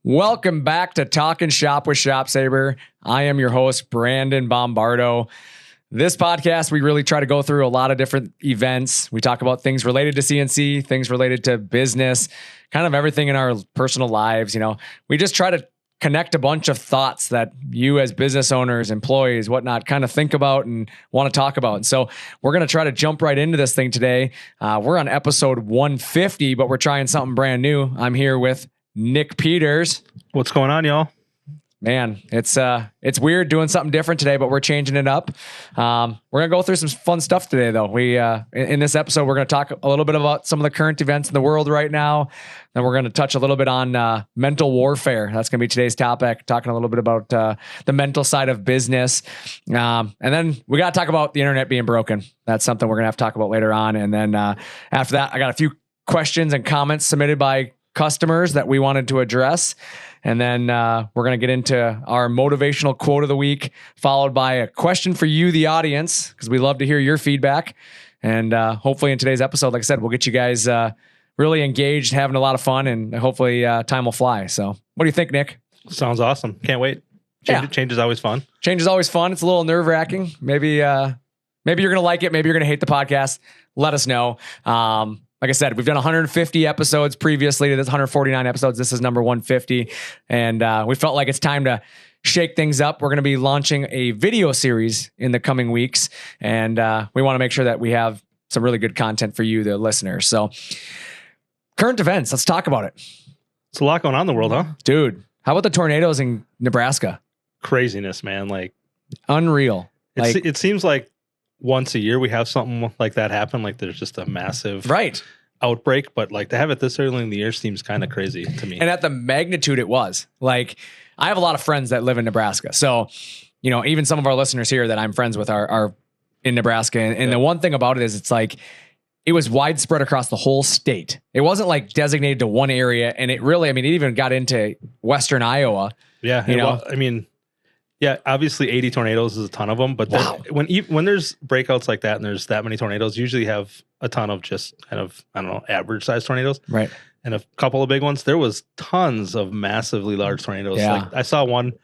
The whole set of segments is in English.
Welcome back to Talkin Shop with ShopSabre. I am your host, Brandon Bombardo. This podcast, we really try to go through a lot of different events. We talk about things related to CNC, things related to business, kind of everything in our personal lives. We just try to connect a bunch of thoughts that you as business owners, employees, whatnot, kind of think about and want to talk about. And so we're going to try to jump right into this thing today. We're on episode 150, but we're trying something brand new. I'm here with Nick Peters. What's going on, y'all? Man, it's weird doing something different today, but we're changing it up. We're gonna go through some fun stuff today, though. We in this episode, we're gonna talk a little bit about some of the current events in the world right now. Then we're gonna touch a little bit on mental warfare. That's gonna be today's topic. Talking a little bit about the mental side of business, and then we gotta talk about the internet being broken. That's something we're gonna have to talk about later on. And then after that, I got a few questions and comments submitted by customers that we wanted to address. And then we're going to get into our motivational quote of the week, followed by a question for you, the audience, because we love to hear your feedback. And hopefully in today's episode, like I said, we'll get you guys really engaged, having a lot of fun, and hopefully time will fly. So what do you think, Nick? Sounds awesome. Can't wait. Change is always fun. Change is always fun. It's a little nerve-wracking. Maybe you're going to like it. Maybe you're going to hate the podcast. Let us know. Like I said, we've done 150 episodes previously to this 149 episodes. This is number 150. And we felt like it's time to shake things up. We're going to be launching a video series in the coming weeks. And we want to make sure that we have some really good content for you, the listeners. So current events, let's talk about it. It's a lot going on in the world, huh? Dude, how about the tornadoes in Nebraska? Craziness, man. Like unreal. It seems like once a year we have something like that happen. Like there's just a massive outbreak, but like to have it this early in the year seems kind of crazy to me. And at the magnitude it was, like I have a lot of friends that live in Nebraska. So, even some of our listeners here that I'm friends with are in Nebraska. And the one thing about it is it's like, it was widespread across the whole state. It wasn't like designated to one area. And it really, it even got into Western Iowa. Yeah. Yeah, obviously 80 tornadoes is a ton of them, but when there's breakouts like that and there's that many tornadoes, usually have a ton of just kind of, average sized tornadoes. Right. And a couple of big ones. There was tons of massively large tornadoes. Yeah. Like I saw one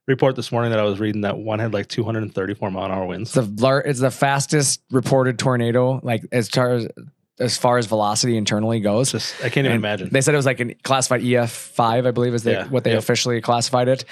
report this morning that I was reading that one had like 234 mile an hour winds. It's the fastest reported tornado, like as far as velocity internally goes. I can't even imagine. They said it was like classified EF5, I believe is what they officially classified it.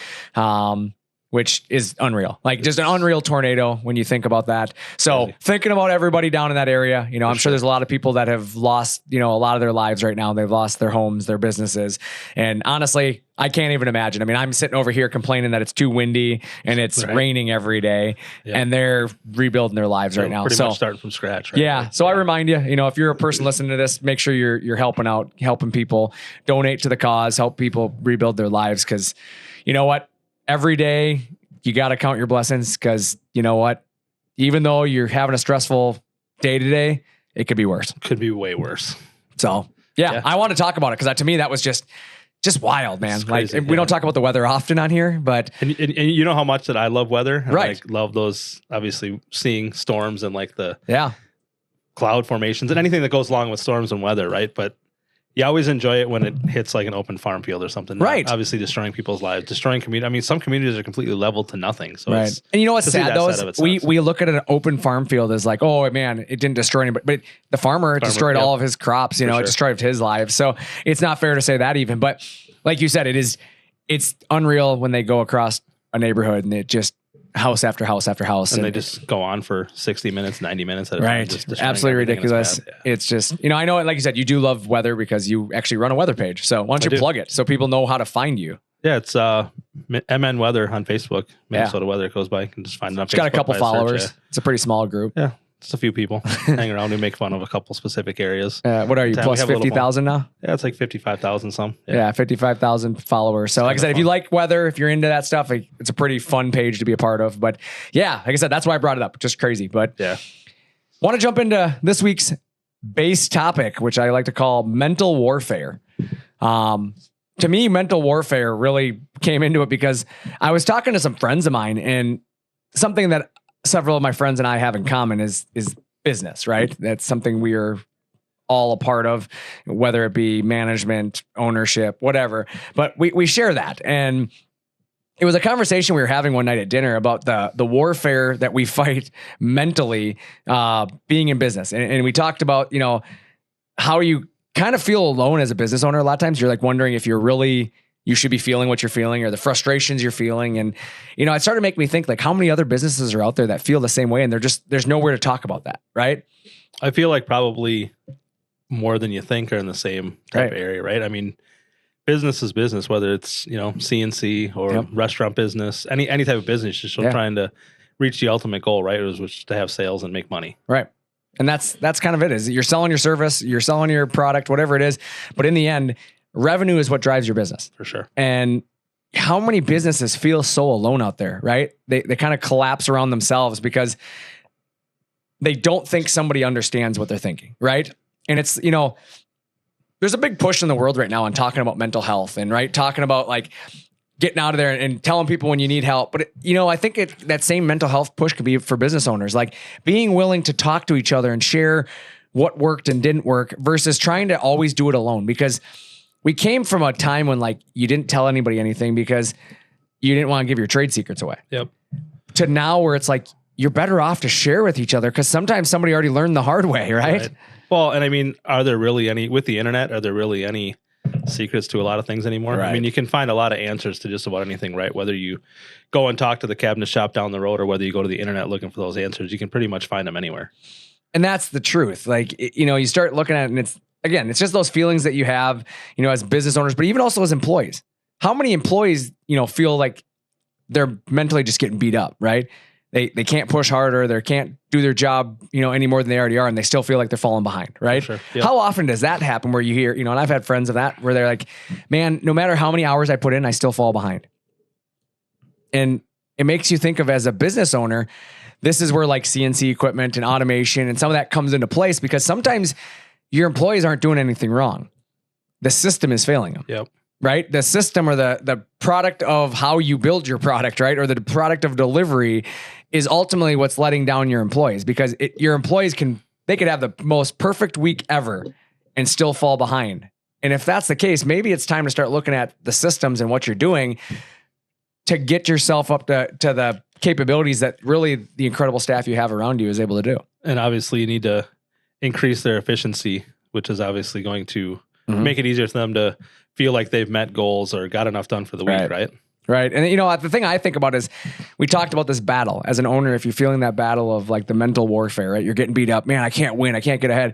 Which is unreal. Like just an unreal tornado when you think about that. So thinking about everybody down in that area, I'm sure there's a lot of people that have lost, a lot of their lives right now. They've lost their homes, their businesses. And honestly, I can't even imagine. I'm sitting over here complaining that it's too windy and it's raining every day and they're rebuilding their lives right now. Pretty much starting from scratch. Right? Yeah. So I remind you, if you're a person listening to this, make sure you're helping out, helping people, donate to the cause, help people rebuild their lives. Cause you know what? Every day you got to count your blessings because you know what? Even though you're having a stressful day today, it could be worse. Could be way worse. So yeah. I want to talk about it because to me, that was just wild, man. Crazy, we don't talk about the weather often on here, but and you know how much that I love weather. And right. Love those, obviously seeing storms and like the cloud formations and anything that goes along with storms and weather. Right. But you always enjoy it when it hits like an open farm field or something. Right. Obviously destroying people's lives, destroying community. Some communities are completely leveled to nothing. So and you know what's sad though is we look at an open farm field as like, oh man, it didn't destroy anybody, but the farmer destroyed all of his crops, it destroyed his life. So it's not fair to say that even, but like you said, it's unreal when they go across a neighborhood and it just house after house after house. And they just go on for 60 minutes, 90 minutes. Absolutely ridiculous. It's just, I know, like you said, you do love weather because you actually run a weather page. So why don't you plug it so people know how to find you? Yeah, it's MN Weather on Facebook. Minnesota Weather, it goes by. You can just find it on Facebook. It's got a couple followers. It's a pretty small group. Yeah. Just a few people hang around. We make fun of a couple specific areas. What are you, plus 50,000 now? Yeah, it's like 55,000 some. Yeah, 55,000 followers. So like I said, if you like weather, if you're into that stuff, it's a pretty fun page to be a part of. But yeah, like I said, that's why I brought it up. Just crazy. But want to jump into this week's base topic, which I like to call mental warfare. To me, mental warfare really came into it because I was talking to some friends of mine, and something that several of my friends and I have in common is business, right? That's something we are all a part of, whether it be management, ownership, whatever. But we share that. And it was a conversation we were having one night at dinner about the warfare that we fight mentally being in business. And we talked about, how you kind of feel alone as a business owner. A lot of times you're like wondering if you should be feeling what you're feeling or the frustrations you're feeling. And, it started to make me think like how many other businesses are out there that feel the same way. And there's nowhere to talk about that. Right. I feel like probably more than you think are in the same type of area. Right. I mean, business is business, whether it's, CNC or restaurant business, any type of business, you're still trying to reach the ultimate goal, right? Which is to have sales and make money. Right. And that's kind of it, is you're selling your service, you're selling your product, whatever it is. But in the end, revenue is what drives your business. For sure. And how many businesses feel so alone out there, right? They kind of collapse around themselves because they don't think somebody understands what they're thinking, right? And it's, there's a big push in the world right now on talking about mental health and talking about like getting out of there and telling people when you need help. But I think that same mental health push could be for business owners, like being willing to talk to each other and share what worked and didn't work versus trying to always do it alone. Because we came from a time when like you didn't tell anybody anything because you didn't want to give your trade secrets away. Yep. To now where it's like you're better off to share with each other because sometimes somebody already learned the hard way, right? Well, and I mean, are there really any secrets to a lot of things anymore? Right. I mean, you can find a lot of answers to just about anything, right? Whether you go and talk to the cabinet shop down the road or whether you go to the internet looking for those answers, you can pretty much find them anywhere. And that's the truth. Like, you start looking at it and it's just those feelings that you have, as business owners, but even also as employees. How many employees, feel like they're mentally just getting beat up, right? They can't push harder. They can't do their job, any more than they already are. And they still feel like they're falling behind, right? Sure. Yep. How often does that happen where you hear, and I've had friends of that where they're like, man, no matter how many hours I put in, I still fall behind. And it makes you think of, as a business owner, this is where like CNC equipment and automation and some of that comes into place because sometimes your employees aren't doing anything wrong. The system is failing them. Yep. Right? The system or the product of how you build your product, right? Or the product of delivery is ultimately what's letting down your employees because your employees could have the most perfect week ever and still fall behind. And if that's the case, maybe it's time to start looking at the systems and what you're doing to get yourself up to the capabilities that really the incredible staff you have around you is able to do. And obviously you need to increase their efficiency, which is obviously going to make it easier for them to feel like they've met goals or got enough done for the week, right? Right. And the thing I think about is we talked about this battle as an owner. If you're feeling that battle of like the mental warfare, right? You're getting beat up, man, I can't win. I can't get ahead.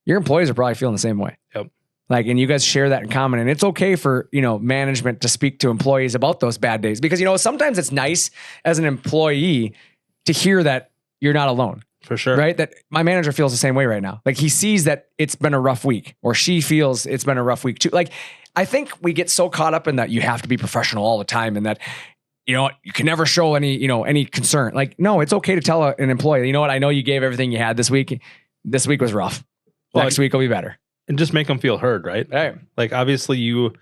Your employees are probably feeling the same way. Yep. Like, and you guys share that in common, and it's okay for, management to speak to employees about those bad days because, sometimes it's nice as an employee to hear that you're not alone. For sure. Right? That my manager feels the same way right now. Like he sees that it's been a rough week or she feels it's been a rough week too. Like, I think we get so caught up in that you have to be professional all the time and that, you can never show any concern. Like, no, it's okay to tell an employee, you know what? I know you gave everything you had this week. This week was rough. Next week will be better. And just make them feel heard, right? Right. Like obviously you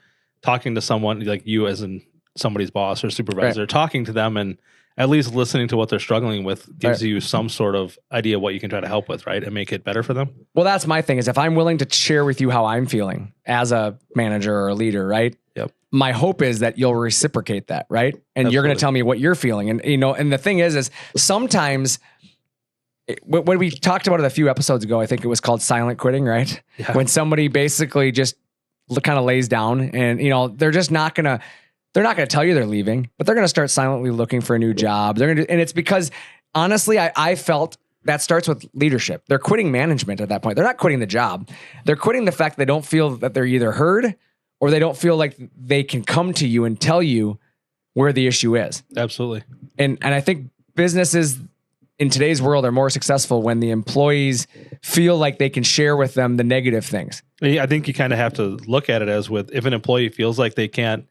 talking to someone like you as in somebody's boss or supervisor, talking to them and at least listening to what they're struggling with gives you some sort of idea what you can try to help with, right? And make it better for them. Well, that's my thing is if I'm willing to share with you how I'm feeling as a manager or a leader, right? Yep. My hope is that you'll reciprocate that, right? And Absolutely. You're going to tell me what you're feeling. And, and the thing is sometimes when we talked about it a few episodes ago, I think it was called silent quitting, right? Yeah. When somebody basically just kind of lays down and, they're just not going to, they're not going to tell you they're leaving, but they're going to start silently looking for a new job. And it's because honestly, I felt that starts with leadership. They're quitting management at that point. They're not quitting the job. They're quitting the fact they don't feel that they're either heard or they don't feel like they can come to you and tell you where the issue is. Absolutely. And I think businesses in today's world are more successful when the employees feel like they can share with them the negative things. I think you kind of have to look at it as with if an employee feels like they can't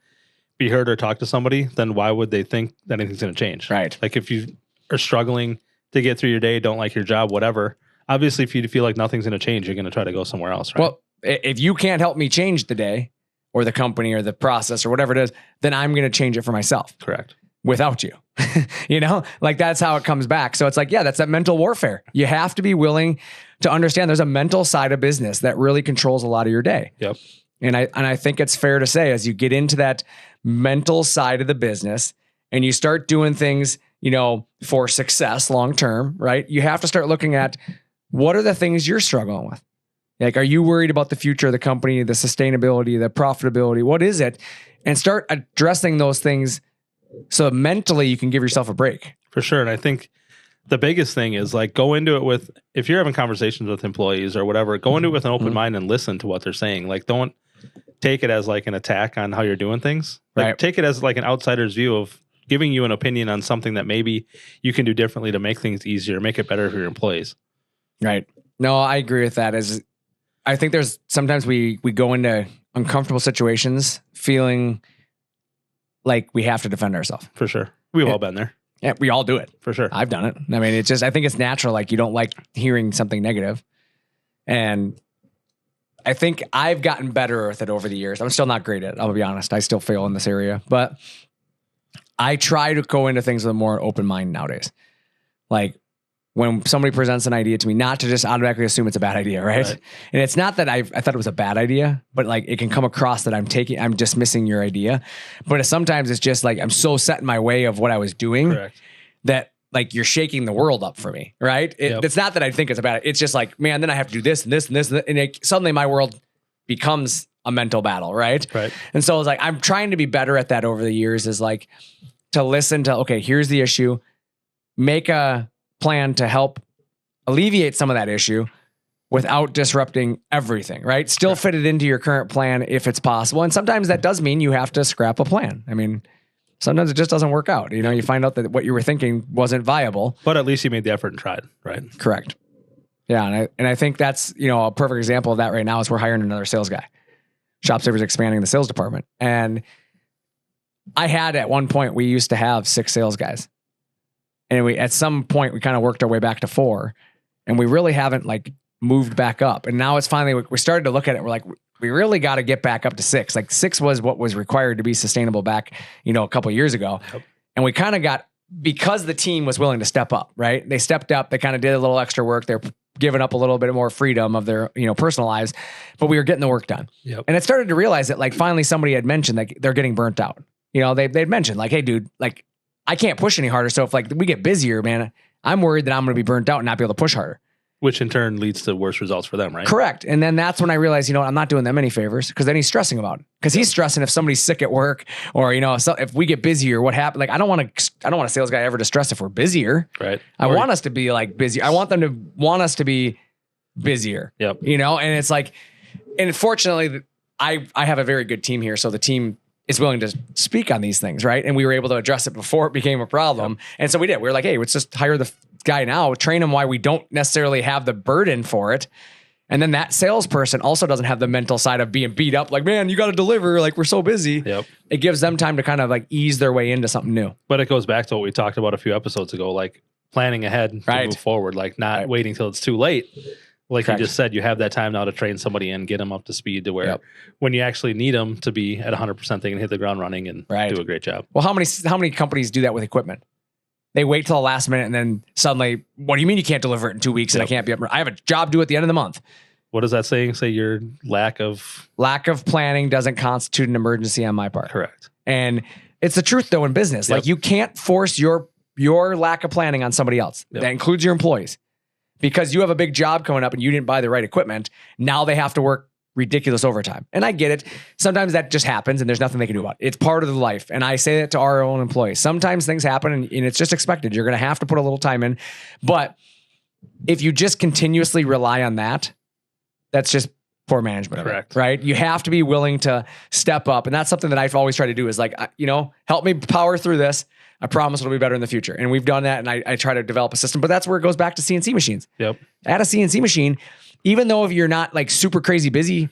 be heard or talk to somebody, then why would they think that anything's going to change? Right. Like if you are struggling to get through your day, don't like your job, whatever. Obviously, if you feel like nothing's going to change, you're going to try to go somewhere else, right? Well, if you can't help me change the day or the company or the process or whatever it is, then I'm going to change it for myself. Correct. without you. Like that's how it comes back. So it's like, yeah, that's that mental warfare. You have to be willing to understand there's a mental side of business that really controls a lot of your day. Yep. And I think it's fair to say, as you get into that mental side of the business and you start doing things, for success long-term, right? You have to start looking at what are the things you're struggling with? Like, are you worried about the future of the company, the sustainability, the profitability? What is it? And start addressing those things so mentally you can give yourself a break. For sure. And I think the biggest thing is like go into it with, if you're having conversations with employees or whatever, go into it with an open mind and listen to what they're saying. Like don't take it as like an attack on how you're doing things. Like Right. Take it as like an outsider's view of giving you an opinion on something that maybe you can do differently to make things easier, make it better for your employees. Right. No, I agree with that. I think there's sometimes we go into uncomfortable situations feeling like we have to defend ourselves. For sure. We've all been there. Yeah, we all do it. For sure. I've done it. I mean, I think it's natural. Like you don't like hearing something negative. And I think I've gotten better with it over the years. I'm still not great at it. I'll be honest. I still fail in this area, but I try to go into things with a more open mind nowadays. Like when somebody presents an idea to me, not to just automatically assume it's a bad idea, right? And it's not that I thought it was a bad idea, but like it can come across that I'm dismissing your idea. But sometimes it's just like I'm so set in my way of what I was doing that like you're shaking the world up for me, right? It's not that I think it's a bad. It's just like, man, then I have to do this and this and this, and suddenly my world becomes a mental battle, right? And so it's like I'm trying to be better at that over the years. Is like to listen to, okay, here's the issue, make a plan to help alleviate some of that issue without disrupting everything, right? Still fit it into your current plan if it's possible. And sometimes that does mean you have to scrap a plan. I mean, sometimes it just doesn't work out. You find out that what you were thinking wasn't viable. But at least you made the effort and tried, right? Correct. Yeah. And I think that's, a perfect example of that right now is we're hiring another sales guy. ShopSabre is expanding the sales department. And I had at one point, we used to have 6 sales guys. And at some point we kind of worked our way back to 4 and we really haven't like moved back up. And now it's finally, we started to look at it. We're like, we really got to get back up to 6. Like 6 was what was required to be sustainable back, a couple of years ago. And we kind of got, because the team was willing to step up, right? They stepped up, they kind of did a little extra work. They're giving up a little bit more freedom of their, personal lives, but we were getting the work done. And it started to realize that like finally somebody had mentioned like they're getting burnt out. They'd mentioned like, hey dude, like I can't push any harder. So if like we get busier, man, I'm worried that I'm going to be burnt out and not be able to push harder. Which in turn leads to worse results for them, right? Correct. And then that's when I realized, I'm not doing them any favors because then he's stressing about it. Because he's stressing if somebody's sick at work or, if we get busier, what happened? Like, I don't want a sales guy ever to stress if we're busier. Right. I want us to be like busy. I want them to want us to be busier. Yep. And it's like, and fortunately I have a very good team here. So the team is willing to speak on these things. Right. And we were able to address it before it became a problem. Yep. And so we did. We were like, hey, let's just hire the guy now, train him why we don't necessarily have the burden for it. And then that salesperson also doesn't have the mental side of being beat up. Like, man, you got to deliver. Like, we're so busy. Yep. It gives them time to kind of like ease their way into something new. But it goes back to what we talked about a few episodes ago, like planning ahead to move forward, like not waiting till it's too late. Like you just said, you have that time now to train somebody and get them up to speed to where when you actually need them to be at 100%, they can hit the ground running and do a great job. Well, how many companies do that with equipment? They wait till the last minute and then suddenly, what do you mean you can't deliver it in 2 weeks and I can't be up? I have a job due at the end of the month. What does that saying say? Your lack of planning doesn't constitute an emergency on my part. Correct. And it's the truth though in business. Like you can't force your lack of planning on somebody else. That includes your employees. Because you have a big job coming up and you didn't buy the right equipment. Now they have to work ridiculous overtime. And I get it. Sometimes that just happens and there's nothing they can do about it. It's part of the life. And I say that to our own employees. Sometimes things happen and it's just expected. You're going to have to put a little time in. But if you just continuously rely on that, that's just poor management. Correct. Right? You have to be willing to step up. And that's something that I've always tried to do is like, help me power through this. I promise it'll be better in the future. And we've done that. And I try to develop a system, but that's where it goes back to CNC machines. Yep. At a CNC machine, even though if you're not like super crazy busy,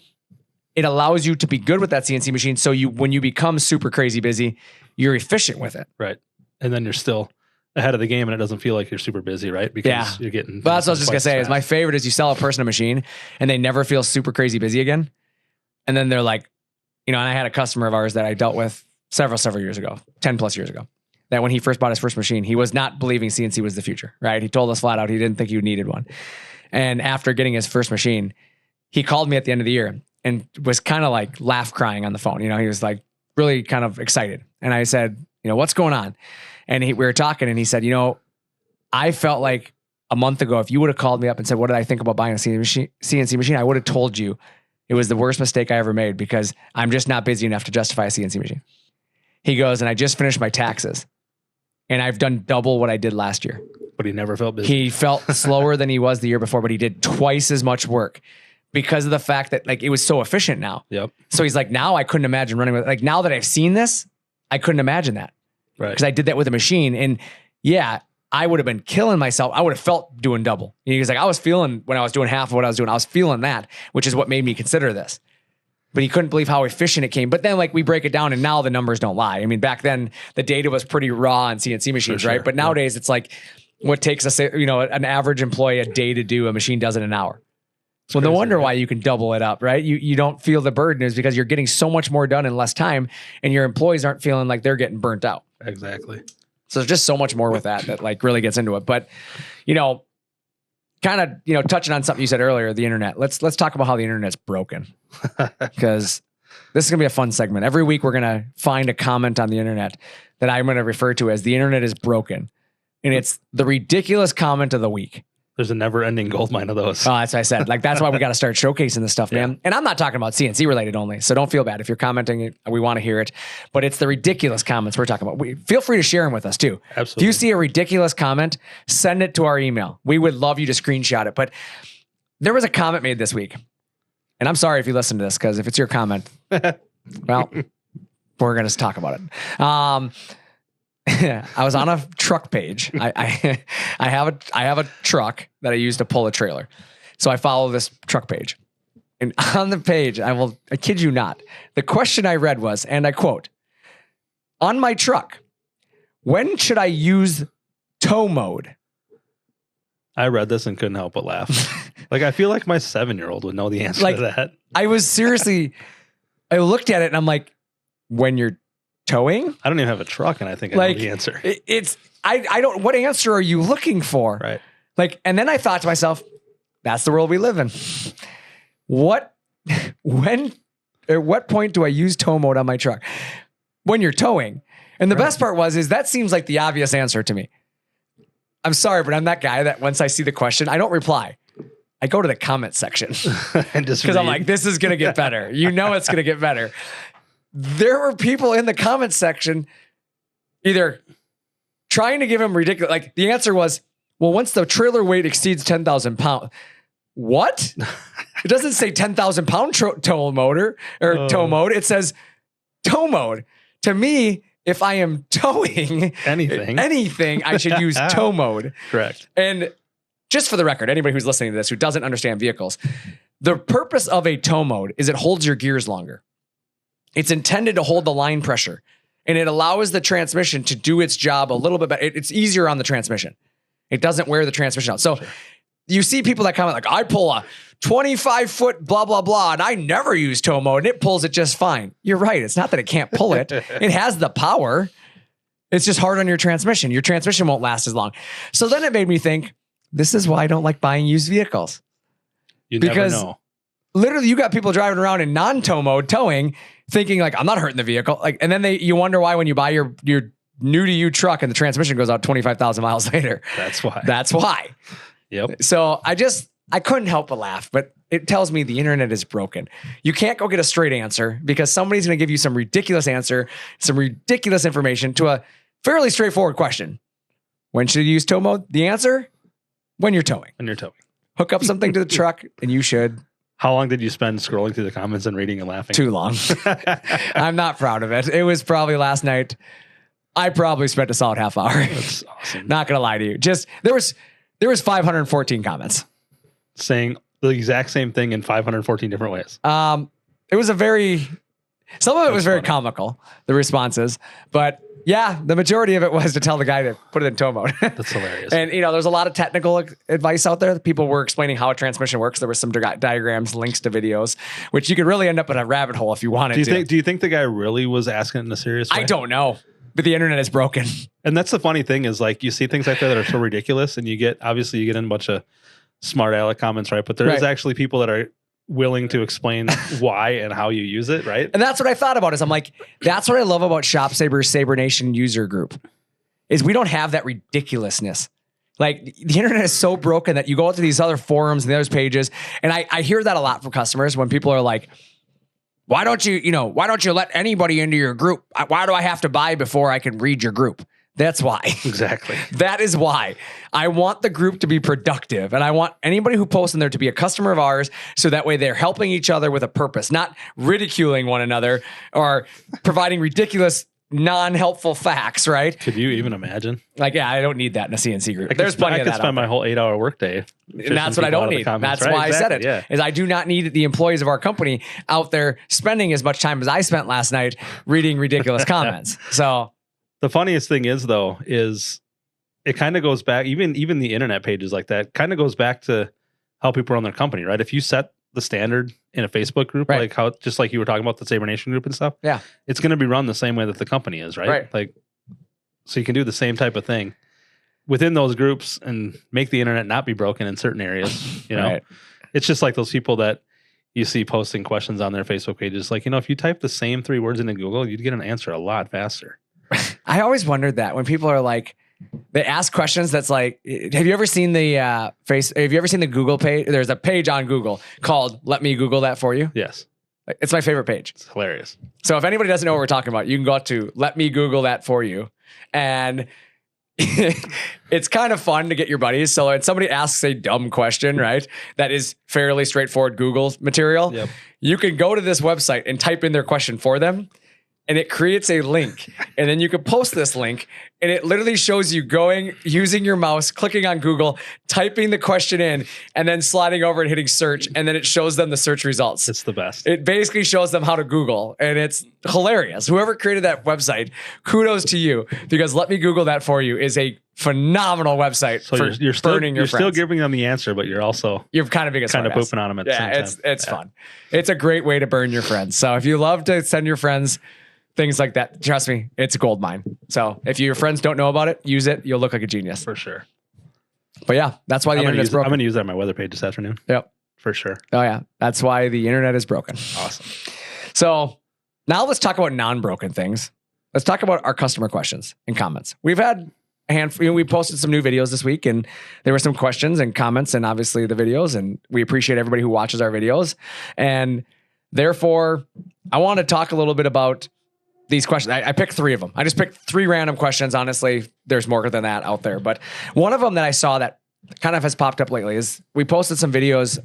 it allows you to be good with that CNC machine. So when you become super crazy busy, you're efficient with it. Right. And then you're still ahead of the game and it doesn't feel like you're super busy, right? Because you're getting... But that's what I was just going to say is my favorite is you sell a person a machine and they never feel super crazy busy again. And then they're like, and I had a customer of ours that I dealt with several years ago, 10 plus years ago. that when he first bought his first machine, he was not believing CNC was the future, right? He told us flat out he didn't think he needed one. And after getting his first machine, he called me at the end of the year and was kind of like laugh crying on the phone. You know, he was like really kind of excited. And I said, you know, what's going on? And we were talking and he said, you know, I felt like a month ago, if you would have called me up and said, what did I think about buying a CNC machine? I would have told you it was the worst mistake I ever made because I'm just not busy enough to justify a CNC machine. He goes, and I just finished my taxes and I've done double what I did last year. But he never felt busy. He felt slower than he was the year before, but he did twice as much work because of the fact that like it was so efficient now. Yep. So he's like, now I couldn't imagine running with, like now that I've seen this, I couldn't imagine that. Right. Because I did that with a machine. And yeah, I would have been killing myself. I would have felt doing double. And he was like, I was feeling when I was doing half of what I was doing, I was feeling that, which is what made me consider this. But he couldn't believe how efficient it came. But then like we break it down and now the numbers don't lie. I mean, back then the data was pretty raw on CNC machines, right? But nowadays it's like what takes us, you know, an average employee a day to do, a machine does in an hour. So no wonder why you can double it up, right? You don't feel the burden is because you're getting so much more done in less time and your employees aren't feeling like they're getting burnt out. Exactly. So there's just so much more with that like really gets into it. But, you know, kind of, you know, touching on something you said earlier, the internet. Let's talk about how the internet's broken because this is going to be a fun segment. Every week we're going to find a comment on the internet that I'm going to refer to as the internet is broken. And it's the ridiculous comment of the week. There's a never-ending goldmine of those. Oh, that's what I said. Like, that's why we got to start showcasing this stuff, man. And I'm not talking about CNC related only, so don't feel bad. If you're commenting, we want to hear it. But it's the ridiculous comments we're talking about. Feel free to share them with us, too. Absolutely. If you see a ridiculous comment, send it to our email. We would love you to screenshot it. But there was a comment made this week. And I'm sorry if you listen to this, because if it's your comment, well, we're going to talk about it. I was on a truck page. I have a truck that I use to pull a trailer. So I follow this truck page. And on the page, I kid you not, the question I read was, and I quote, on my truck, when should I use tow mode? I read this and couldn't help but laugh. Like, I feel like my 7-year-old would know the answer to that. I was seriously, I looked at it and I'm like, when you're towing? I don't even have a truck, and I think I know the answer. I don't. What answer are you looking for? Right. Like, and then I thought to myself, that's the world we live in. At what point do I use tow mode on my truck? When you're towing. And the best part is that seems like the obvious answer to me. I'm sorry, but I'm that guy that once I see the question, I don't reply. I go to the comment section because I'm like, this is going to get better. You know, it's going to get better. There were people in the comment section either trying to give him ridiculous, like the answer was, well, once the trailer weight exceeds 10,000 pounds, what? It doesn't say 10,000 pound tow motor or tow mode. It says tow mode. To me, if I am towing anything, I should use tow mode. Correct. And just for the record, anybody who's listening to this who doesn't understand vehicles, the purpose of a tow mode is it holds your gears longer. It's intended to hold the line pressure, and it allows the transmission to do its job a little bit better. It's easier on the transmission. It doesn't wear the transmission out. So you see people that comment like, I pull a 25-foot blah, blah, blah, and I never use tow mode, and it pulls it just fine. You're right. It's not that it can't pull it. It has the power. It's just hard on your transmission. Your transmission won't last as long. So then it made me think, this is why I don't like buying used vehicles. Never know. Literally, you got people driving around in non-tow mode, towing, thinking like, I'm not hurting the vehicle. Like, and then you wonder why when you buy your new to you truck and the transmission goes out 25,000 miles later. That's why. That's why. Yep. So I couldn't help but laugh, but it tells me the internet is broken. You can't go get a straight answer because somebody's going to give you some ridiculous answer, some ridiculous information to a fairly straightforward question. When should you use tow mode? The answer? When you're towing. When you're towing. Hook up something to the truck and you should. How long did you spend scrolling through the comments and reading and laughing? Too long. I'm not proud of it. It was probably last night. I probably spent a solid half hour. That's awesome. Not going to lie to you. Just there was 514 comments saying the exact same thing in 514 different ways. It was some of it was very comical, the responses, but yeah, the majority of it was to tell the guy to put it in tow mode. That's hilarious. And there's a lot of technical advice out there. People were explaining how a transmission works. There were some diagrams, links to videos, which you could really end up in a rabbit hole if you wanted to. Do you think the guy really was asking it in a serious way? I don't know. but the internet is broken. And that's the funny thing is like you see things like that are so ridiculous, and you get in a bunch of smart aleck comments, right? But there is actually people that are willing to explain why and how you use it, right? And that's what I thought about is I'm like, that's what I love about ShopSabre Sabre Nation user group is we don't have that ridiculousness. Like the internet is so broken that you go out to these other forums and those pages. And I hear that a lot from customers when people are like, why don't you let anybody into your group? Why do I have to buy before I can read your group? That's why. Exactly. That is why. I want the group to be productive, and I want anybody who posts in there to be a customer of ours, so that way they're helping each other with a purpose, not ridiculing one another or providing ridiculous, non-helpful facts, right? Could you even imagine? Like, yeah, I don't need that in a CNC group. There's plenty of that. I could spend my whole 8-hour workday. And that's what I don't need. That's why I said it. Is I do not need the employees of our company out there spending as much time as I spent last night reading ridiculous comments. So the funniest thing is, though, is it kind of goes back, even the internet pages like that, kind of goes back to how people run their company, right? If you set the standard in a Facebook group, like how, just like you were talking about the Sabre Nation group and stuff, it's going to be run the same way that the company is, right? Like, so you can do the same type of thing within those groups and make the internet not be broken in certain areas, you know? It's just like those people that you see posting questions on their Facebook pages. Like, if you type the same 3 words into Google, you'd get an answer a lot faster. I always wondered that when people are like, they ask questions that's like, have you ever seen the have you ever seen the Google page? There's a page on Google called Let Me Google That For You. Yes. It's my favorite page. It's hilarious. So if anybody doesn't know what we're talking about, you can go out to Let Me Google That For You. And it's kind of fun to get your buddies. So when somebody asks a dumb question, right, that is fairly straightforward Google material, you can go to this website and type in their question for them. And it creates a link, and then you can post this link, and it literally shows you using your mouse, clicking on Google, typing the question in, and then sliding over and hitting search, and then it shows them the search results. It's the best. It basically shows them how to Google, and it's hilarious. Whoever created that website, kudos to you, because Let Me Google That For You is a phenomenal website for you're still, burning your You're friends. still giving them the answer, but you're kind of being pooping on them at the same time. It's fun. It's a great way to burn your friends. So if you love to send your friends things like that, trust me, it's a gold mine. So if your friends don't know about it, use it. You'll look like a genius. For sure. But yeah, that's why the internet's broken. I'm going to use that on my weather page this afternoon. Yep. For sure. Oh yeah. That's why the internet is broken. Awesome. So now let's talk about non-broken things. Let's talk about our customer questions and comments. We've had a handful, we posted some new videos this week, and there were some questions and comments, and obviously the videos, and we appreciate everybody who watches our videos. And therefore, I want to talk a little bit about these questions. I picked 3 of them. I just picked 3 random questions. Honestly, there's more than that out there. But one of them that I saw that kind of has popped up lately is we posted some videos,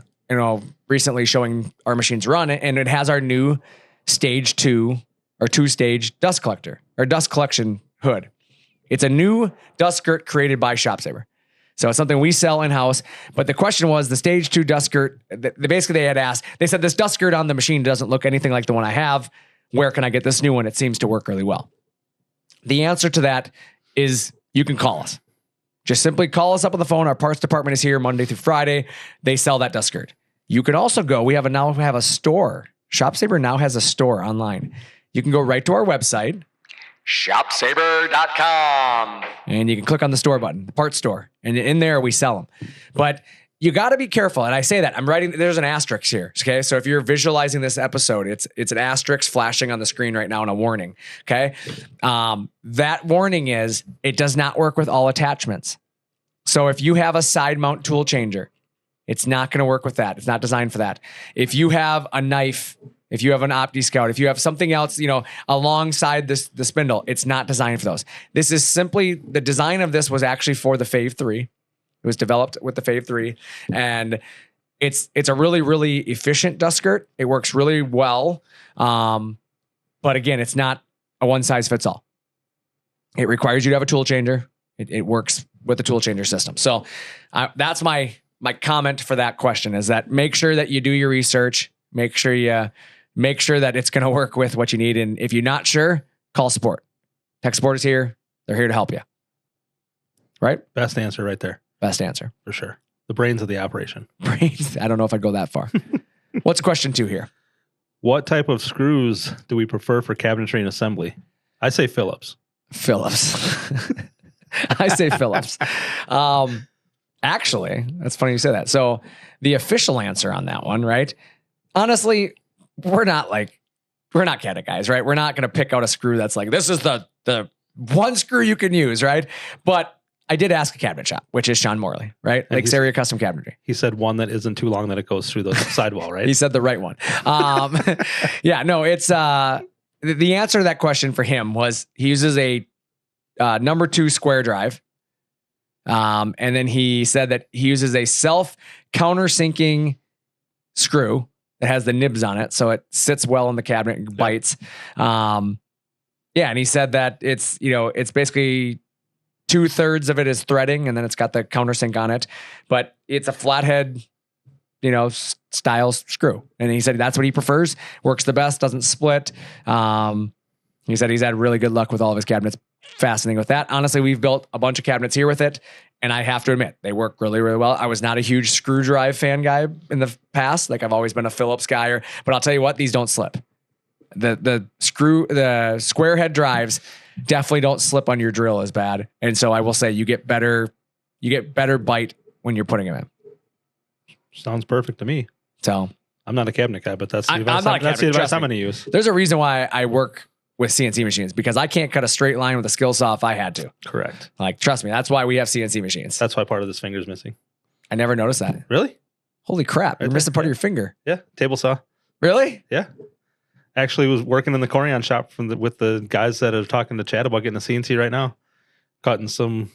recently showing our machines run, and it has our new stage 2 or 2-stage dust collector or dust collection hood. It's a new dust skirt created by ShopSabre. So it's something we sell in-house. But the question was the stage 2 dust skirt. Basically, they had asked, they said, this dust skirt on the machine doesn't look anything like the one I have. Where can I get this new one? It seems to work really well. The answer to that is you can call us. Just simply call us up on the phone. Our parts department is here Monday through Friday. They sell that dust skirt. You can also go, we now have a store. ShopSabre now has a store online. You can go right to our website, ShopSabre.com. And you can click on the store button, the parts store. And in there, we sell them. But you got to be careful. And I say that. I'm writing, there's an asterisk here. Okay. So if you're visualizing this episode, it's an asterisk flashing on the screen right now and a warning. Okay. That warning is it does not work with all attachments. So if you have a side mount tool changer, it's not going to work with that. It's not designed for that. If you have a knife, if you have an OptiScout, if you have something else, alongside the spindle, it's not designed for those. This is simply, the design of this was actually for the Fave 3. It was developed with the Fave 3, and it's a really, really efficient dust skirt. It works really well. But again, it's not a one size fits all. It requires you to have a tool changer. It works with the tool changer system. So that's my comment for that question, is that make sure that you do your research. Make sure that it's going to work with what you need. And if you're not sure, call support. Tech support is here. They're here to help you. Right? Best answer right there. Best answer. For sure. The brains of the operation. Brains? I don't know if I'd go that far. What's question 2 here? What type of screws do we prefer for cabinetry and assembly? I say Phillips. Phillips. I say Phillips. Actually, that's funny you say that. So the official answer on that one, right? Honestly, we're not cabinet guys, right? We're not going to pick out a screw that's like, this is the one screw you can use, right? But I did ask a cabinet shop, which is Sean Morley, right? Lakes Area Custom Cabinetry. He said one that isn't too long that it goes through the sidewall, right? He said the right one. Yeah, no, it's the answer to that question for him was he uses a number 2 square drive. And then he said that he uses a self countersinking screw that has the nibs on it, so it sits well in the cabinet and bites. Yeah, and he said that it's basically 2/3 of it is threading, and then it's got the countersink on it, but it's a flathead, style screw. And he said that's what he prefers. Works the best, doesn't split. He said he's had really good luck with all of his cabinets. Fascinating with that. Honestly, we've built a bunch of cabinets here with it, and I have to admit they work really, really well. I was not a huge screw drive fan guy in the past. Like I've always been a Phillips guy, but I'll tell you what, these don't slip. The square head drives definitely don't slip on your drill as bad. And so I will say you get better bite when you're putting them in. Sounds perfect to me. So I'm not a cabinet guy, but that's the advice I'm going to use. There's a reason why I work with CNC machines, because I can't cut a straight line with a skill saw if I had to. Correct. Like, trust me, that's why we have CNC machines. That's why part of this finger is missing. I never noticed that. Really? Holy crap. You're missing part of your finger. Yeah. Table saw. Really? Yeah. Actually was working in the Corian shop with the guys that are talking to Chad about getting a CNC right now, cutting some,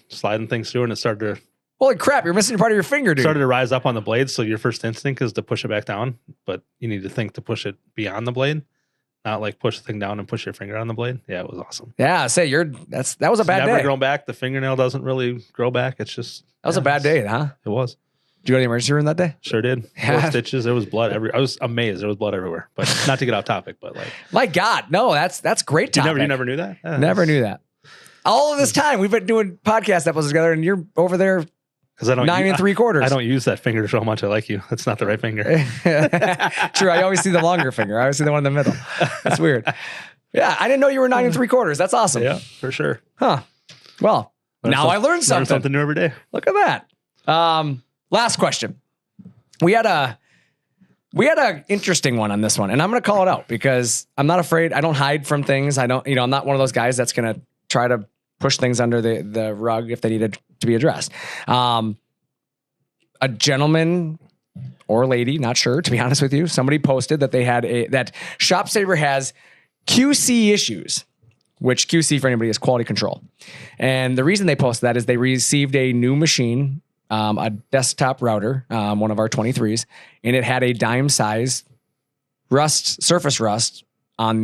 sliding things through, and it started to... Holy crap, you're missing part of your finger, dude. Started to rise up on the blade, so your first instinct is to push it back down, but you need to think to push it beyond the blade, not like push the thing down and push your finger on the blade. Yeah, it was awesome. Yeah, say that was a bad day. Never grown back. The fingernail doesn't really grow back. It's just... That was a bad day, huh? It was. Did you go to the emergency room that day? Sure did. 4 stitches. There was blood I was amazed. There was blood everywhere. But not to get off topic, but like... My God, no, that's great topic. You never knew that? Yeah, never knew that. All of this time, we've been doing podcast episodes together, and you're over there... Because I don't 9 3/4. I don't use that finger so much. I like you. That's not the right finger. True. I always see the longer finger. I always see the one in the middle. That's weird. Yeah, I didn't know you were 9 3/4. That's awesome. Yeah, for sure. Huh. Well, now I learned something. Learn something new every day. Look at that. Last question. We had an interesting one on this one, and I'm going to call it out because I'm not afraid. I don't hide from things. I'm not one of those guys that's going to try to push things under the rug if they needed to be addressed. A gentleman or lady, not sure, to be honest with you, somebody posted that they had that ShopSabre has QC issues, which QC for anybody is quality control. And the reason they posted that is they received a new machine, a desktop router, one of our 23s, and it had a dime size surface rust on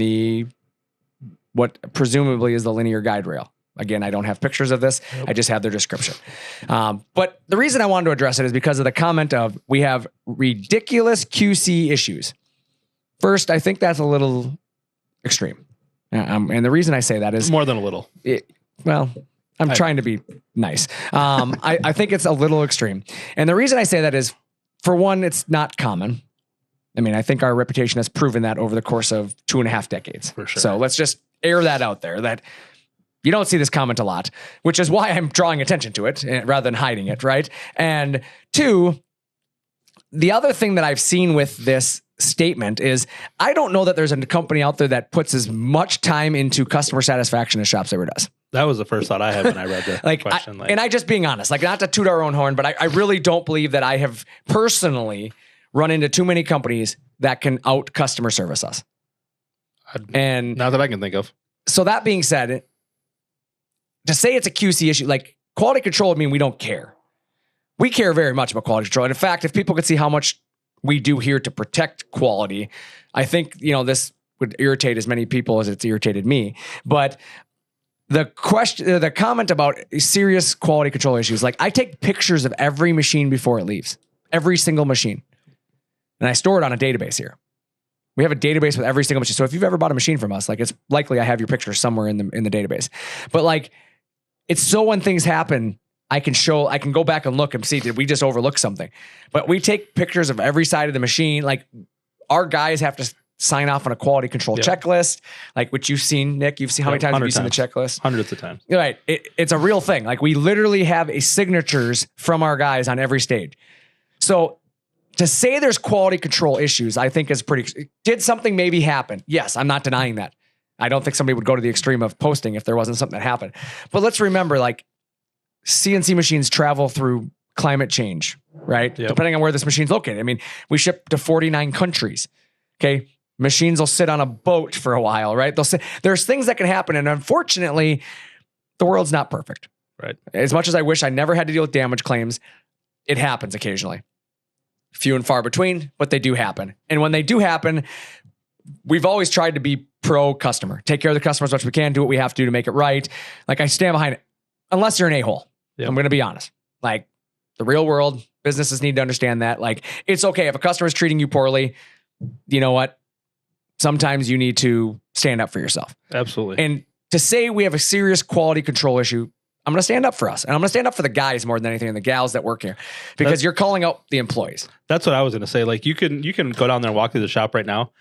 what presumably is the linear guide rail. Again, I don't have pictures of this. Nope. I just have their description. But the reason I wanted to address it is because of the comment of we have ridiculous QC issues. First, I think that's a little extreme. And the reason I say that is... More than a little. I'm trying to be nice. I think it's a little extreme. And the reason I say that is, for one, it's not common. I mean, I think our reputation has proven that over the course of 2.5 decades. For sure. So let's just air that out there, that you don't see this comment a lot, which is why I'm drawing attention to it rather than hiding it, right? And 2, the other thing that I've seen with this statement is I don't know that there's a company out there that puts as much time into customer satisfaction as ShopSabre does. That was the first thought I had when I read the question. And I just being honest, not to toot our own horn, but I really don't believe that I have personally run into too many companies that can out customer service us. And not that I can think of. So that being said, to say it's a QC issue, like quality control would mean we don't care. We care very much about quality control. And in fact, if people could see how much we do here to protect quality, I think, this would irritate as many people as it's irritated me. But the comment about serious quality control issues, I take pictures of every machine before it leaves, every single machine. And I store it on a database here. We have a database with every single machine. So if you've ever bought a machine from us, it's likely I have your picture somewhere in the database. But it's so when things happen, I can go back and look and see, did we just overlook something? But we take pictures of every side of the machine. Our guys have to sign off on a quality control checklist, like which you've seen, Nick. You've seen how many times have you seen the checklist? Hundreds of times. Right. It's a real thing. Like we literally have signatures from our guys on every stage. So to say there's quality control issues, I think is pretty. Did something maybe happen? Yes, I'm not denying that. I don't think somebody would go to the extreme of posting if there wasn't something that happened. But let's remember, like CNC machines travel through climate change, right? Yep. Depending on where this machine's located. I mean, we ship to 49 countries. Okay. Machines will sit on a boat for a while, right? There's things that can happen. And unfortunately, the world's not perfect. Right. As much as I wish I never had to deal with damage claims, it happens occasionally. Few and far between, but they do happen. And when they do happen, we've always tried to be pro customer, take care of the customer as much as we can, do what we have to do to make it right. Like I stand behind it, unless you're an a-hole. Yep. I'm going to be honest. Like the real world, businesses need to understand that. Like it's okay if a customer is treating you poorly. You know what? Sometimes you need to stand up for yourself. Absolutely. And to say we have a serious quality control issue, I'm going to stand up for us. And I'm going to stand up for the guys more than anything and the gals that work here because you're calling out the employees. That's what I was going to say. Like you can go down there and walk through the shop right now,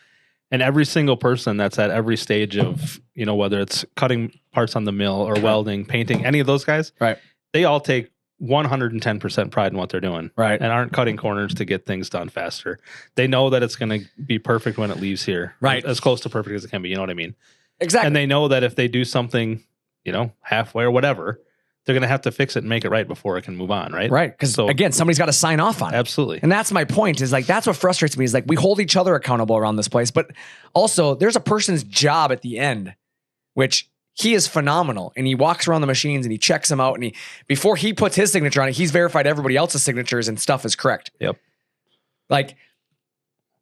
and every single person that's at every stage of, whether it's cutting parts on the mill or welding, painting, any of those guys, right? They all take 110% pride in what they're doing, right? And aren't cutting corners to get things done faster. They know that it's going to be perfect when it leaves here, right? As close to perfect as it can be. You know what I mean? Exactly. And they know that if they do something, halfway or whatever, they're going to have to fix it and make it right before it can move on, right? Right. Because again, somebody's got to sign off on it. Absolutely. And that's my point is like, that's what frustrates me is like, we hold each other accountable around this place, but also there's a person's job at the end, which he is phenomenal. And he walks around the machines and he checks them out. And before he puts his signature on it, he's verified everybody else's signatures and stuff is correct. Yep. Like,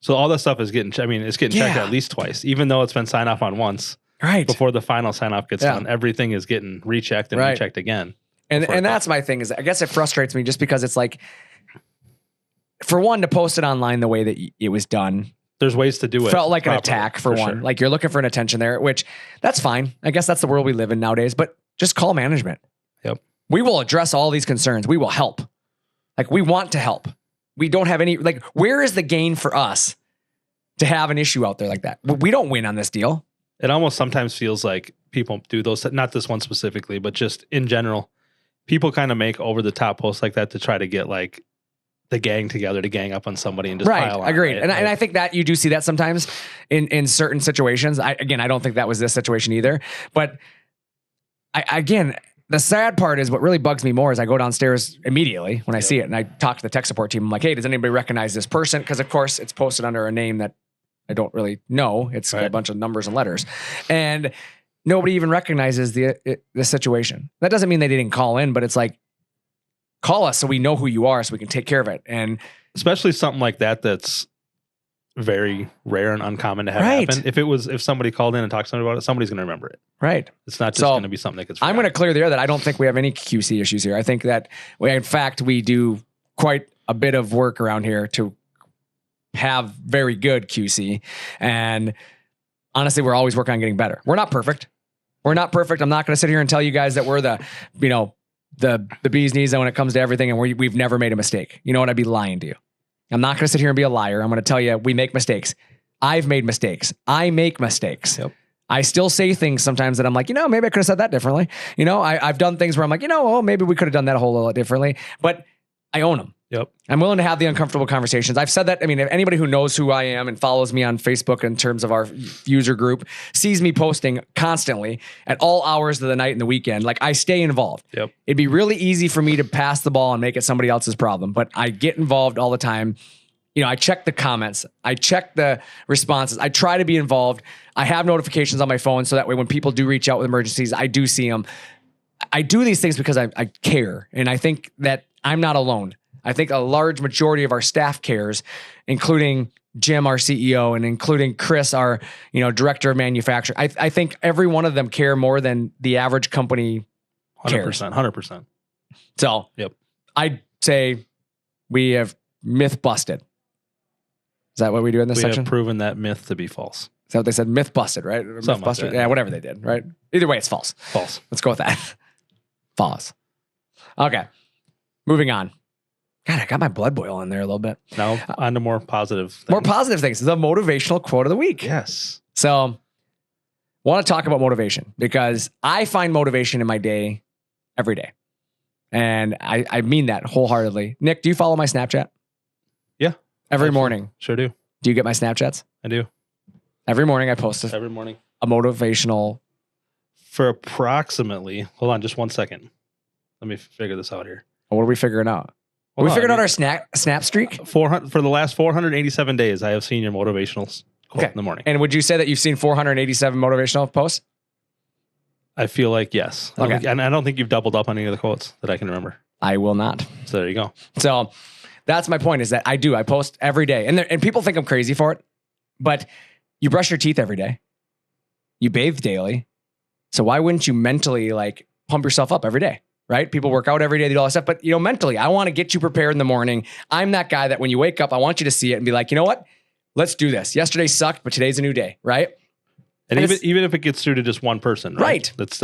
so all that stuff is it's getting checked at least twice, even though it's been signed off on once. Right. Before the final sign off gets done, everything is getting rechecked and rechecked again. And that's my thing is I guess it frustrates me just because it's like, for one, to post it online the way that it was done. There's ways to do it. Felt like an attack for one. Sure. Like you're looking for an attention there, which that's fine. I guess that's the world we live in nowadays, but just call management. Yep. We will address all these concerns. We will help. Like we want to help. We don't have any, like, where is the gain for us to have an issue out there like that? We don't win on this deal. It almost sometimes feels like people do those, not this one specifically, but just in general, people kind of make over the top posts like that to try to get like the gang together to gang up on somebody and just pile on. Agreed. Right? And I think that you do see that sometimes in certain situations. I don't think that was this situation either, but again, the sad part is what really bugs me more is I go downstairs immediately when I see it and I talk to the tech support team. I'm like, hey, does anybody recognize this person? Because of course it's posted under a name that I don't really know. It's a bunch of numbers and letters, and nobody even recognizes the situation. That doesn't mean they didn't call in, but it's like, call us so we know who you are, so we can take care of it. And especially something like that that's very rare and uncommon to have happen. If somebody called in and talked to somebody about it, somebody's going to remember it. Right. It's not just going to be something that gets forgotten. I'm going to clear the air that I don't think we have any QC issues here. I think that in fact, we do quite a bit of work around here to have very good QC. And honestly, we're always working on getting better. We're not perfect. I'm not going to sit here and tell you guys that we're the bee's knees when it comes to everything and we've never made a mistake. You know what? I'd be lying to you. I'm not going to sit here and be a liar. I'm going to tell you we make mistakes. I've made mistakes. I make mistakes. Yep. I still say things sometimes that I'm like, maybe I could have said that differently. I've done things where I'm like, maybe we could have done that a whole lot differently, but I own them. Yep. I'm willing to have the uncomfortable conversations. I've said that. I mean, if anybody who knows who I am and follows me on Facebook in terms of our user group sees me posting constantly at all hours of the night and the weekend, like I stay involved. Yep. It'd be really easy for me to pass the ball and make it somebody else's problem, but I get involved all the time. I check the comments. I check the responses. I try to be involved. I have notifications on my phone so that way when people do reach out with emergencies, I do see them. I do these things because I care. And I think that I'm not alone. I think a large majority of our staff cares, including Jim, our CEO, and including Chris, our director of manufacturing. I think every one of them care more than the average company cares. 100%. So yep. I'd say we have myth busted. Is that what we do in this section? We have proven that myth to be false. Is that what they said? Myth busted, right? Myth busted. Like that. Yeah, whatever they did, right? Either way, it's false. False. Let's go with that. False. Okay. Moving on. God, I got my blood boiling there a little bit. Now on to more positive things. More positive things. The motivational quote of the week. Yes. So want to talk about motivation because I find motivation in my day every day. And I mean that wholeheartedly. Nick, do you follow my Snapchat? Yeah. Every morning. Sure do. Do you get my Snapchats? I do. Every morning I post every morning a motivational. For approximately, hold on just 1 second. Let me figure this out here. What are we figuring out? We figured out our snap streak? 400 for the last 487 days, I have seen your motivational quote in the morning. And would you say that you've seen 487 motivational posts? I feel like yes. Okay. And I don't think you've doubled up on any of the quotes that I can remember. I will not. So there you go. So that's my point is that I post every day. And people think I'm crazy for it, but you brush your teeth every day. You bathe daily. So why wouldn't you mentally like pump yourself up every day? Right? People work out every day, they do all that stuff. But mentally, I want to get you prepared in the morning. I'm that guy that when you wake up, I want you to see it and be like, you know what? Let's do this. Yesterday sucked, but today's a new day, right? And even if it gets through to just one person, right? That's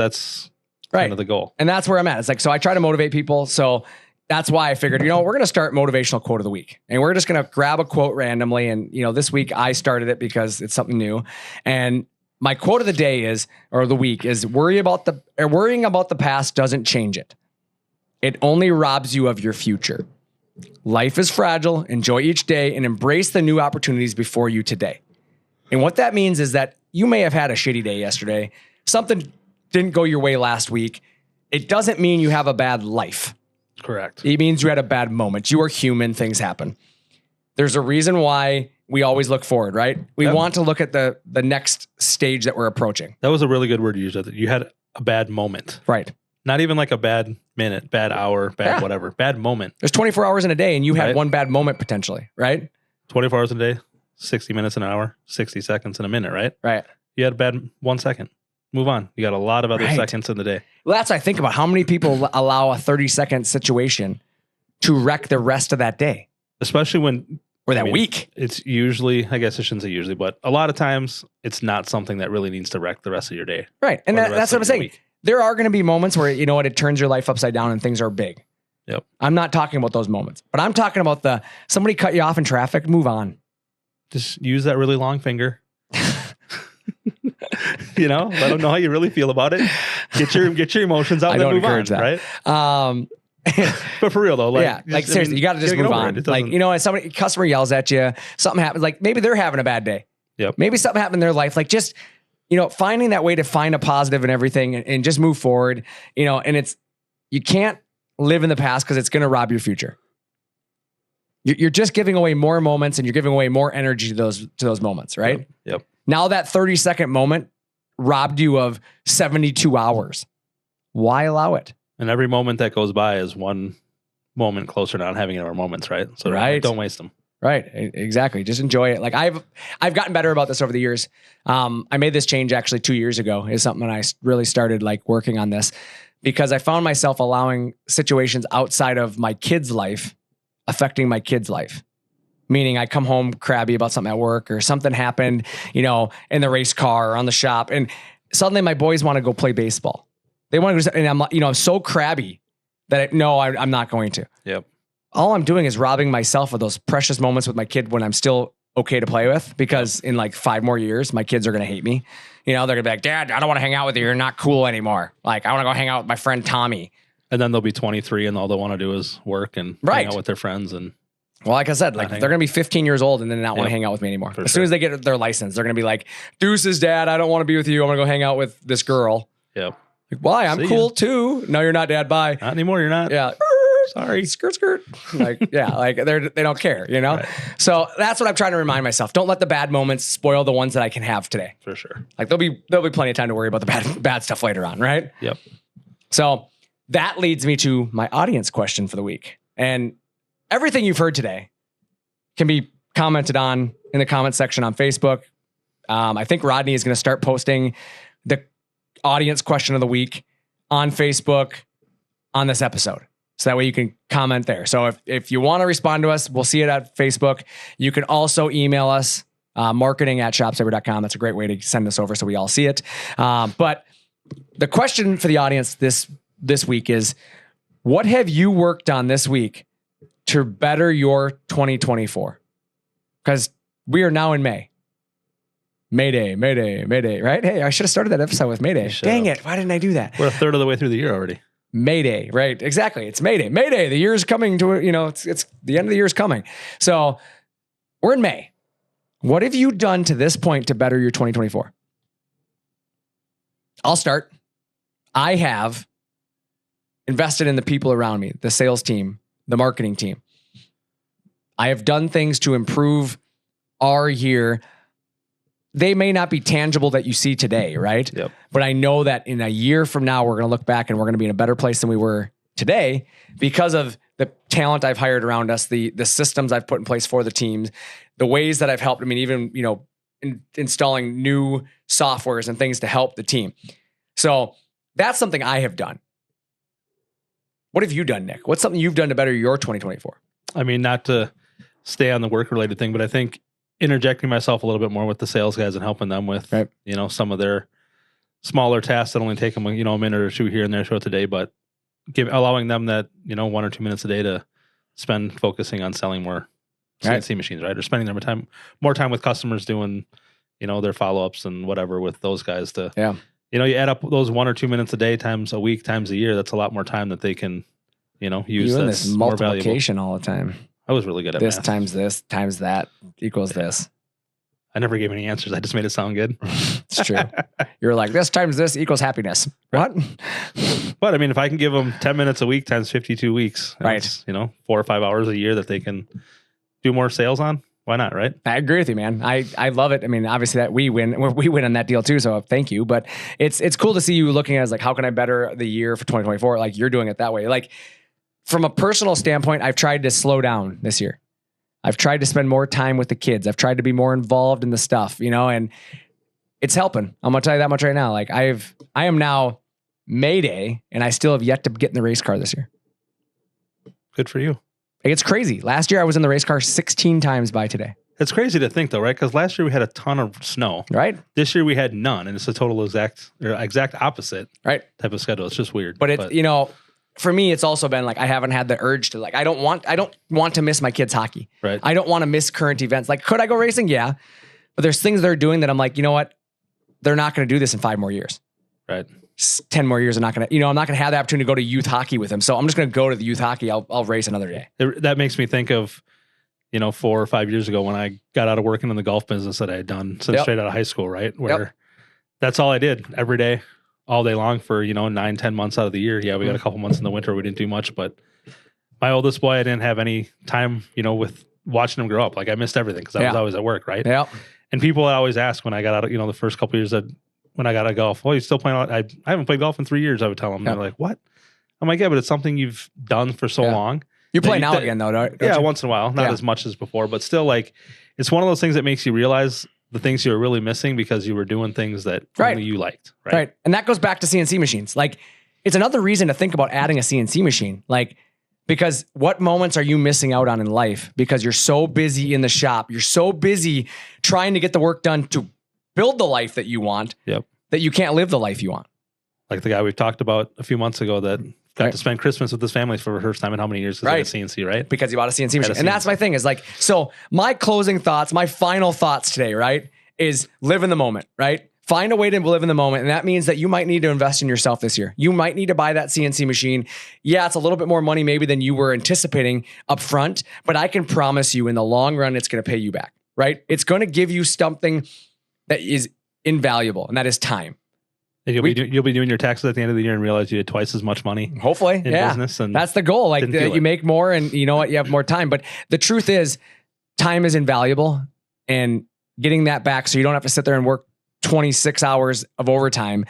right. Kind of the goal. And that's where I'm at. It's like, so I try to motivate people. So that's why I figured, we're going to start motivational quote of the week. And we're just going to grab a quote randomly. And, this week I started it because it's something new. And my quote of the day or the week is worrying about the past doesn't change it. It only robs you of your future. Life is fragile. Enjoy each day and embrace the new opportunities before you today. And what that means is that you may have had a shitty day yesterday. Something didn't go your way last week. It doesn't mean you have a bad life. Correct. It means you had a bad moment. You are human. Things happen. There's a reason why we always look forward, right? We want to look at the next stage that we're approaching. That was a really good word you used. You had a bad moment. Right. Not even like a bad minute, bad hour, bad whatever. Bad moment. There's 24 hours in a day and you had one bad moment potentially, right? 24 hours in a day, 60 minutes an hour, 60 seconds in a minute, right? Right. You had a bad 1 second. Move on. You got a lot of other seconds in the day. Well, that's what I think about. How many people allow a 30-second situation to wreck the rest of that day? Especially when... Or that week. It's usually, I guess I shouldn't say usually, but a lot of times it's not something that really needs to wreck the rest of your day. Right. And that's what I'm saying. There are going to be moments where, it turns your life upside down and things are big. Yep. I'm not talking about those moments, but I'm talking about somebody cut you off in traffic, move on. Just use that really long finger. Let them know how you really feel about it. Get your emotions out and then move on, that. Right? But for real though, seriously, you got to just move on. If customer yells at you, something happens, like maybe they're having a bad day. Yep. Maybe something happened in their life. Like just, finding that way to find a positive in everything and just move forward, and you can't live in the past because it's going to rob your future. You're just giving away more moments and you're giving away more energy to those moments, right? Yep. Now that 30-second moment robbed you of 72 hours. Why allow it? And every moment that goes by is one moment closer to not having any more moments, right? So don't waste them. Right. Exactly. Just enjoy it. Like I've gotten better about this over the years. I made this change actually 2 years ago is something I really started working on this because I found myself allowing situations outside of my kid's life affecting my kid's life. Meaning I come home crabby about something at work or something happened, in the race car or on the shop. And suddenly my boys want to go play baseball. They want to go, and I'm so crabby that I'm not going to. Yep. All I'm doing is robbing myself of those precious moments with my kid when I'm still okay to play with, because in 5 more years, my kids are going to hate me. They're going to be like, Dad, I don't want to hang out with you. You're not cool anymore. I want to go hang out with my friend Tommy. And then they'll be 23 and all they want to do is work and hang out with their friends. And well, like I said, they're going to be 15 years old and then not want to hang out with me anymore. As soon as they get their license, they're going to be like, deuces, Dad, I don't want to be with you. I'm going to go hang out with this girl. Yep. Why? I'm cool too. No, you're not, Dad. Bye. Not anymore. You're not. Yeah. Sorry. Skirt. They don't care, Right. So that's what I'm trying to remind myself. Don't let the bad moments spoil the ones that I can have today. For sure. There'll be plenty of time to worry about the bad stuff later on. Right. Yep. So that leads me to my audience question for the week. And everything you've heard today can be commented on in the comment section on Facebook. I think Rodney is going to start posting the audience question of the week on Facebook on this episode. So that way you can comment there. So if you want to respond to us, we'll see it at Facebook. You can also email us, marketing@shopsabre.com. That's a great way to send this over so we all see it. But the question for the audience this week is, what have you worked on this week to better your 2024? Because we are now in May. Mayday, Mayday, Mayday, right? Hey, I should have started that episode with Mayday. Dang it. Why didn't I do that? We're a third of the way through the year already. Mayday, right? Exactly. It's Mayday. Mayday. The year's coming to, it's the end of the year's coming. So we're in May. What have you done to this point to better your 2024? I'll start. I have invested in the people around me, the sales team, the marketing team. I have done things to improve our year. They may not be tangible that you see today, right? Yep. But I know that in a year from now, we're going to look back and we're going to be in a better place than we were today because of the talent I've hired around us, the systems I've put in place for the teams, the ways that I've helped. I mean, even, installing new softwares and things to help the team. So that's something I have done. What have you done, Nick? What's something you've done to better your 2024? I mean, not to stay on the work-related thing, but I think interjecting myself a little bit more with the sales guys and helping them with, right, some of their smaller tasks that only take them, a minute or two here and there throughout the day, but allowing them that, 1 or 2 minutes a day to spend focusing on selling more CNC machines, right? Or spending their more time with customers doing, their follow-ups and whatever with those guys to, you add up those 1 or 2 minutes a day times a week times a year. That's a lot more time that they can, use. Doing that's this more valuable. multiplication all the time. I was really good at this math. times that equals this. I never gave any answers. I just made it sound good. It's true. You're like, this times this equals happiness. What? But I mean, if I can give them 10 minutes a week times 52 weeks, right? 4 or 5 hours a year that they can do more sales on. Why not? Right. I agree with you, man. I love it. I mean, obviously that we win on that deal too. So thank you. But it's cool to see you looking at it as like, how can I better the year for 2024? Like you're doing it that way. Like from a personal standpoint, I've tried to slow down this year. I've tried to spend more time with the kids. I've tried to be more involved in the stuff, and it's helping. I'm going to tell you that much right now. Like I am now Mayday and I still have yet to get in the race car this year. Good for you. It's crazy. Last year I was in the race car 16 times by today. It's crazy to think though, right? Because last year we had a ton of snow. Right. This year we had none. And it's a total exact opposite type of schedule. It's just weird. But for me, it's also been like, I haven't had the urge to I don't want to miss my kids' hockey. Right. I don't want to miss current events. Like, could I go racing? Yeah. But there's things they're doing that I'm like, you know what? They're not going to do this in 5 more years. Right. 10 more years. I'm not going to have the opportunity to go to youth hockey with them. So I'm just going to go to the youth hockey. I'll race another day. That makes me think of, 4 or 5 years ago when I got out of working in the golf business that I had done since straight out of high school, right? Where that's all I did every day, all day long for, 9, 10 months out of the year. Yeah, we got a couple months in the winter. We didn't do much, but my oldest boy, I didn't have any time, with watching him grow up. Like I missed everything because I was always at work, right? Yeah. And people would always ask when I got out, the first couple years when I got out of golf, well, you still playing? I haven't played golf in 3 years, I would tell them. They're like, what? I'm like, yeah, but it's something you've done for so long. You play now again though, don't you? Once in a while. Not as much as before, but still like, it's one of those things that makes you realize the things you were really missing because you were doing things that only you liked. Right. And that goes back to CNC machines. Like it's another reason to think about adding a CNC machine. Like, because what moments are you missing out on in life? Because you're so busy in the shop. You're so busy trying to get the work done to build the life that you want that you can't live the life you want. Like the guy we talked about a few months ago that got to spend Christmas with his family for the first time in how many years? Because he had a CNC, right? Because he bought a CNC machine. And that's my thing is like, so my closing thoughts, my final thoughts today, right, is live in the moment, right? Find a way to live in the moment. And that means that you might need to invest in yourself this year. You might need to buy that CNC machine. Yeah, it's a little bit more money maybe than you were anticipating up front, but I can promise you in the long run, it's going to pay you back, right? It's going to give you something that is invaluable, and that is time. And you'll be doing your taxes at the end of the year and realize you had twice as much money. Hopefully, in business, and that's the goal. Like you make more, and you know what, you have more time. But the truth is, time is invaluable, and getting that back so you don't have to sit there and work 26 hours of overtime.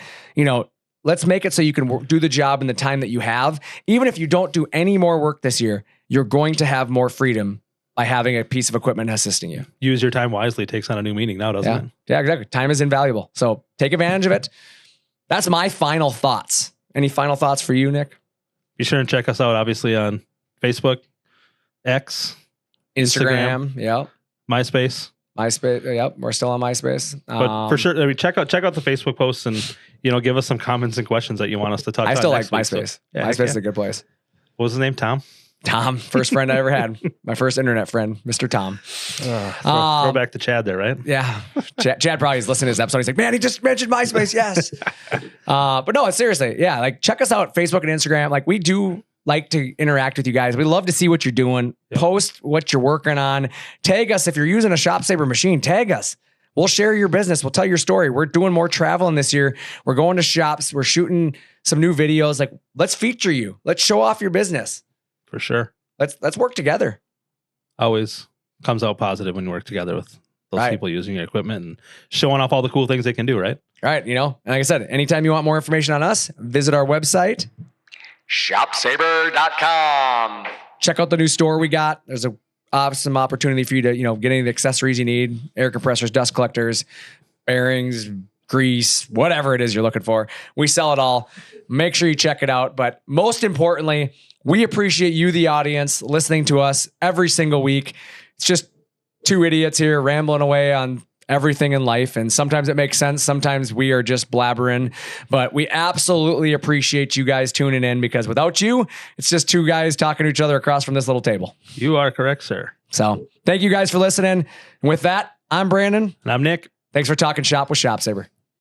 Let's make it so you can do the job in the time that you have. Even if you don't do any more work this year, you're going to have more freedom by having a piece of equipment assisting you. Use your time wisely takes on a new meaning now, doesn't it? Yeah, exactly. Time is invaluable. So take advantage of it. That's my final thoughts. Any final thoughts for you, Nick? Be sure and check us out, obviously, on Facebook, X, Instagram. Yep. MySpace. Yep. We're still on MySpace. But for sure, check out the Facebook posts and, give us some comments and questions that you want us to talk about. I still like MySpace. MySpace is a good place. What was his name? Tom? Tom, first friend I ever had. My first internet friend, Mr. Tom. Throw back to Chad there, right? Yeah. Chad probably is listening to this episode. He's like, man, he just mentioned MySpace. Yes. But no, seriously. Yeah. Like check us out, Facebook and Instagram. Like we do like to interact with you guys. We love to see what you're doing. Yep. Post what you're working on. Tag us. If you're using a ShopSabre machine, tag us. We'll share your business. We'll tell your story. We're doing more traveling this year. We're going to shops. We're shooting some new videos. Like let's feature you. Let's show off your business. For sure. Let's work together. Always comes out positive when you work together with those people using your equipment and showing off all the cool things they can do, right? Right. You know, and like I said, anytime you want more information on us, visit our website, ShopSabre.com. Check out the new store we got. There's a awesome opportunity for you to, get any of the accessories you need, air compressors, dust collectors, bearings, grease, whatever it is you're looking for. We sell it all. Make sure you check it out. But most importantly, we appreciate you, the audience, listening to us every single week. It's just two idiots here rambling away on everything in life. And sometimes it makes sense. Sometimes we are just blabbering. But we absolutely appreciate you guys tuning in because without you, it's just two guys talking to each other across from this little table. You are correct, sir. So thank you guys for listening. And with that, I'm Brandon. And I'm Nick. Thanks for talking shop with ShopSabre.